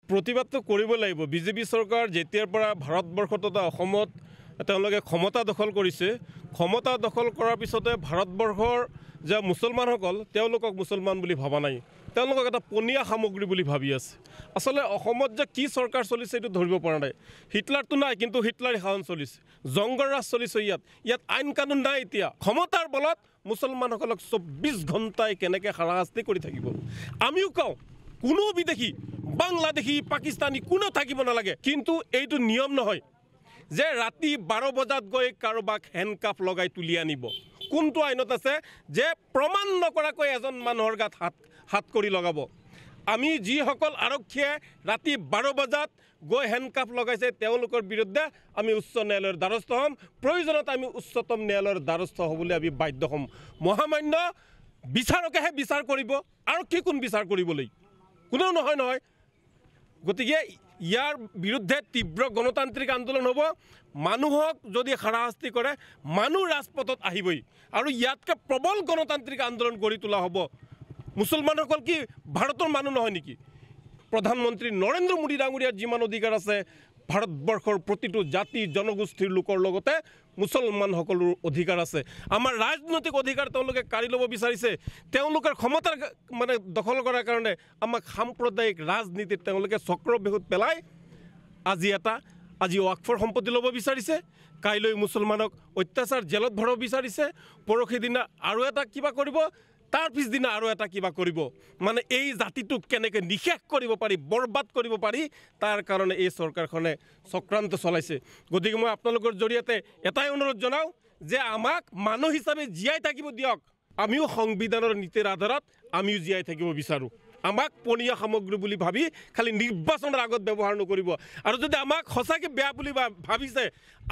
প্ৰতিবাদটো কৰিব লাগিব। বিজেপি চৰকাৰ যেতিয়াৰ পৰা ভাৰতবৰ্ষত তথা অসমত তেওঁলোকে ক্ষমতা দখল কৰিছে, ক্ষমতা দখল কৰাৰ পিছতে ভাৰতবৰ্ষৰ যে মুছলমানসকল তেওঁলোকক মুছলমান বুলি ভবা নাই, তেওঁলোকক এটা পনীয়া সামগ্ৰী বুলি ভাবি আছে। আচলতে অসমত যে কি চৰকাৰ চলিছে এইটো ধৰিব পৰা নাই। হিটলাৰটো নাই, কিন্তু হিটলাৰী শাসন চলিছে, জংগৰ ৰাজ চলিছে। ইয়াত আইন কানুন নাই। এতিয়া ক্ষমতাৰ বলত মুছলমানসকলক 24 ঘণ্টাই কেনেকৈ হাৰাশাস্তি কৰি থাকিব। আমিও কওঁ কোনো বিদেশী, বাংলাদেশী, পাকিস্তানী কোনো থাকিব নালাগে, কিন্তু এইটো নিয়ম নহয় যে ৰাতি 12 বজাত গৈ কাৰোবাক হেণ্ডকাফ লগাই তুলি আনিব। কোনটো আইনত আছে যে প্ৰমাণ নকৰাকৈ এজন মানুহৰ গাত হাত কৰি লগাব? আমি যিসকল আৰক্ষীয়ে ৰাতি 12 বজাত গৈ হেণ্ডকাফ লগাইছে তেওঁলোকৰ বিৰুদ্ধে আমি উচ্চ ন্যায়ালয়ৰ দ্বাৰস্থ হ'ম। প্ৰয়োজনত আমি উচ্চতম ন্যায়ালয়ৰ দ্বাৰস্থ হ'বলৈ আমি বাধ্য হ'ম। মহামান্য বিচাৰকেহে বিচাৰ কৰিব, আৰু কি কোন বিচাৰ কৰিবলৈ? কোনেও নহয়। গতিকে ইয়াৰ বিৰুদ্ধে তীব্ৰ গণতান্ত্ৰিক আন্দোলন হ'ব। মানুহক যদি হাৰাশাস্তি কৰে মানুহ ৰাজপথত আহিবই, আৰু ইয়াতকৈ প্ৰবল গণতান্ত্ৰিক আন্দোলন গঢ়ি তোলা হ'ব। মুছলমানসকল কি ভাৰতৰ মানুহ নহয় নেকি? প্ৰধানমন্ত্ৰী নৰেন্দ্ৰ মোদী ডাঙৰীয়াৰ যিমান অধিকাৰ আছে ভাৰতবৰ্ষৰ প্ৰতিটো জাতি জনগোষ্ঠীৰ লোকৰ লগতে মুছলমানসকলৰ অধিকাৰ আছে। আমাৰ ৰাজনৈতিক অধিকাৰ তেওঁলোকে কাঢ়ি ল'ব বিচাৰিছে। তেওঁলোকৰ ক্ষমতাৰ দখল কৰাৰ কাৰণে আমাক সাম্প্ৰদায়িক ৰাজনীতিত তেওঁলোকে চক্ৰবেহুত পেলাই আজি ৱাকফৰ সম্পত্তি ল'ব বিচাৰিছে, কাইলৈ মুছলমানক অত্যাচাৰ জেলত ভৰাব বিচাৰিছে, পৰহি দিনা আৰু এটা কিবা কৰিব, তাৰ পিছদিনা আৰু এটা কিবা কৰিব। এই জাতিটোক কেনেকৈ নিশেষ কৰিব পাৰি, বৰবাদ কৰিব পাৰি, তাৰ কাৰণে এই চৰকাৰখনে চক্ৰান্ত চলাইছে। গতিকে মই আপোনালোকৰ জৰিয়তে এটাই অনুৰোধ জনাওঁ যে আমাক মানুহ হিচাপে জীয়াই থাকিব দিয়ক। আমিও সংবিধানৰ নীতিৰ আধাৰত আমিও জীয়াই থাকিব বিচাৰোঁ। আমাক পনীয়া সামগ্ৰী বুলি ভাবি খালি নিৰ্বাচনৰ আগত ব্যৱহাৰ নকৰিব। আৰু যদি আমাক সঁচাকৈ বেয়া বুলি ভাবিছে,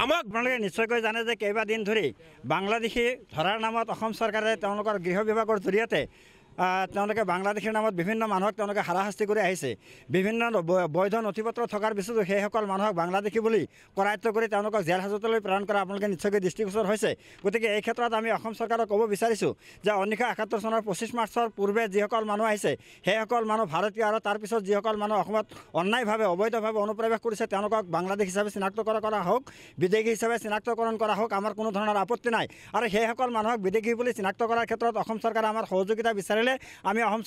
আমাক আপোনালোকে নিশ্চয়কৈ জানে যে কেইবাদিন ধৰি বাংলাদেশী ধৰাৰ নামত অসম চৰকাৰে তেওঁলোকৰ গৃহ বিভাগৰ জৰিয়তে তেওঁলোকে বাংলাদেশীৰ নামত বিভিন্ন মানুহক তেওঁলোকে হাৰাশাস্তি কৰি আহিছে। বিভিন্ন বৈধ নথিপত্ৰ থকাৰ পিছতো সেইসকল মানুহক বাংলাদেশী বুলি কৰায়ত্ব কৰি তেওঁলোকক জেল হাজতলৈ প্ৰেৰণ কৰা আপোনালোকে নিশ্চয়কৈ দৃষ্টিগোচৰ হৈছে। গতিকে এই ক্ষেত্ৰত আমি অসম চৰকাৰক ক'ব বিচাৰিছোঁ যে 1971 চনৰ 25 মাৰ্চৰ পূৰ্বে যিসকল মানুহ আহিছে সেইসকল মানুহ ভাৰতীয়, আৰু তাৰপিছত যিসকল মানুহ অসমত অন্যায়ভাৱে অবৈধভাৱে অনুপ্ৰৱেশ কৰিছে তেওঁলোকক বাংলাদেশ হিচাপে চিনাক্তকৰণ কৰা হওক, বিদেশী হিচাপে চিনাক্তকৰণ কৰা হওক, আমাৰ কোনো ধৰণৰ আপত্তি নাই। আৰু সেইসকল মানুহক বিদেশী বুলি চিনাক্ত কৰাৰ ক্ষেত্ৰত অসম চৰকাৰে আমাৰ সহযোগিতা বিচাৰিলে আমি অসম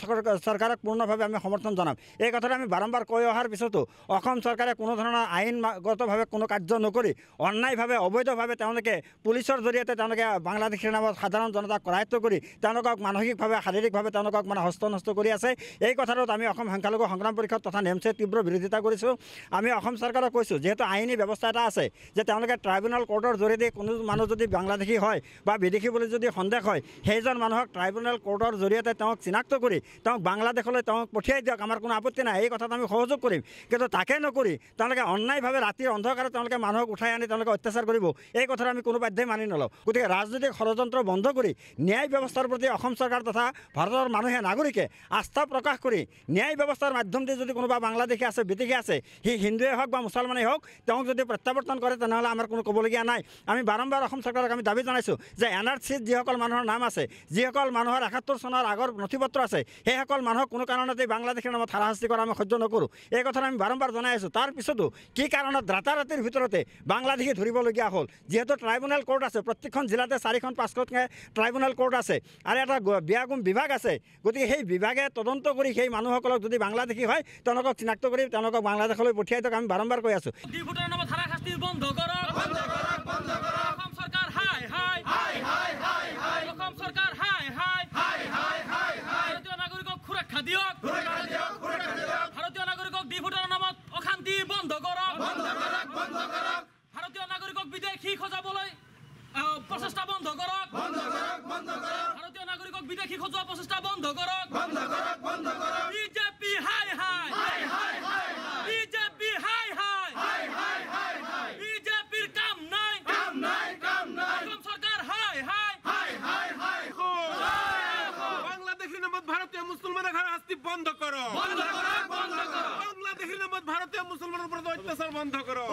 চৰকাৰক পূৰ্ণভাৱে আমি সমৰ্থন জনাম। এই কথাটো আমি বাৰম্বাৰ কৈ অহাৰ পিছতো অসম চৰকাৰে কোনো ধৰণৰ আইনগতভাৱে কোনো কাৰ্য নকৰি অন্যায়ভাৱে অবৈধভাৱে তেওঁলোকে পুলিচৰ জৰিয়তে তেওঁলোকে বাংলাদেশীৰ নামত সাধাৰণ জনতাক কৰায়ত্ব কৰি তেওঁলোকক মানসিকভাৱে শাৰীৰিকভাৱে তেওঁলোকক হস্তনষ্ট কৰি আছে। এই কথাটোত আমি অসম সংখ্যালঘু সংগ্ৰাম পৰিষদ তথা নেমছে তীব্ৰ বিৰোধিতা কৰিছোঁ। আমি অসম চৰকাৰক কৈছোঁ যিহেতু আইনী ব্যৱস্থা এটা আছে যে তেওঁলোকে ট্ৰাইব্যুনেল কোৰ্টৰ জৰিয়তে কোনো মানুহ যদি বাংলাদেশী হয় বা বিদেশী বুলি যদি সন্দেহ হয় সেইজন মানুহক ট্ৰাইব্যুনেল কোৰ্টৰ জৰিয়তে তেওঁক চিনাক্ত কৰি তেওঁক বাংলাদেশলৈ তেওঁক পঠিয়াই দিয়ক, আমাৰ কোনো আপত্তি নাই। এই কথাত আমি সহযোগ কৰিম। কিন্তু তাকে নকৰি তেওঁলোকে অন্যায়ভাৱে ৰাতিৰ অন্ধকাৰে তেওঁলোকে মানুহক উঠাই আনি তেওঁলোকে অত্যাচাৰ কৰিব, এই কথাটো আমি কোনো বাধ্যই মানি নলওঁ। গতিকে ৰাজনৈতিক ষড়যন্ত্ৰ বন্ধ কৰি ন্যায় ব্যৱস্থাৰ প্ৰতি অসম চৰকাৰ তথা ভাৰতৰ মানুহে নাগৰিকে আস্থা প্ৰকাশ কৰি ন্যায় ব্যৱস্থাৰ মাধ্যমেদি যদি কোনোবা বাংলাদেশী আছে, বিদেশী আছে, সি হিন্দুৱে হওক বা মুছলমানেই হওক, তেওঁক যদি প্ৰত্যাৱৰ্তন কৰে তেনেহ'লে আমাৰ কোনো ক'বলগীয়া নাই। আমি বাৰম্বাৰ অসম চৰকাৰক আমি দাবী জনাইছোঁ যে NRCত যিসকল মানুহৰ নাম আছে, যিসকল মানুহৰ 71 চনৰ আগৰ নথিপত্ৰ আছে, সেইসকল মানুহক কোনো কাৰণতে বাংলাদেশীৰ নামত হাৰাশাস্তি কৰা আমি সহ্য নকৰোঁ। এই কথা আমি বাৰম্বাৰ জনাই আছোঁ। তাৰপিছতো কি কাৰণত ৰাতাৰাতিৰ ভিতৰতে বাংলাদেশী ধৰিবলগীয়া হ'ল? যিহেতু ট্ৰাইব্যুনেল কোৰ্ট আছে, প্ৰত্যেকখন জিলাতে 4-5খনকৈ ট্ৰাইব্যুনেল কোৰ্ট আছে, আৰু এটা বিয়াগুম বিভাগ আছে। গতিকে সেই বিভাগে তদন্ত কৰি সেই মানুহসকলক যদি বাংলাদেশী হয় তেওঁলোকক চিনাক্ত কৰি তেওঁলোকক বাংলাদেশলৈ পঠিয়াই দিয়ক। আমি বাৰম্বাৰ কৈ আছোঁ। ভাৰতীয় নাগৰিকক ডিভোটৰ নামত অশান্তি বন্ধ কৰক। ভাৰতীয় নাগৰিকক বিদেশী সজাবলৈ প্ৰচেষ্টা বন্ধ কৰক। ভাৰতীয় নাগৰিকক বিদেশী সজোৱা প্ৰচেষ্টা বন্ধ কৰক। বিজেপি হাই হাই, বিজেপি হাই হাই, বিজেপিৰ কাম নাই। অসম চৰকাৰ হাই হাই। বাংলাদেশীৰ নামত ভাৰতীয় মুছলমানক হাৰাশাস্তি বন্ধ কৰক। বাংলাদেশীৰ নামত ভাৰতীয় মুছলমানৰ ওপৰত অত্যাচাৰ বন্ধ কৰক।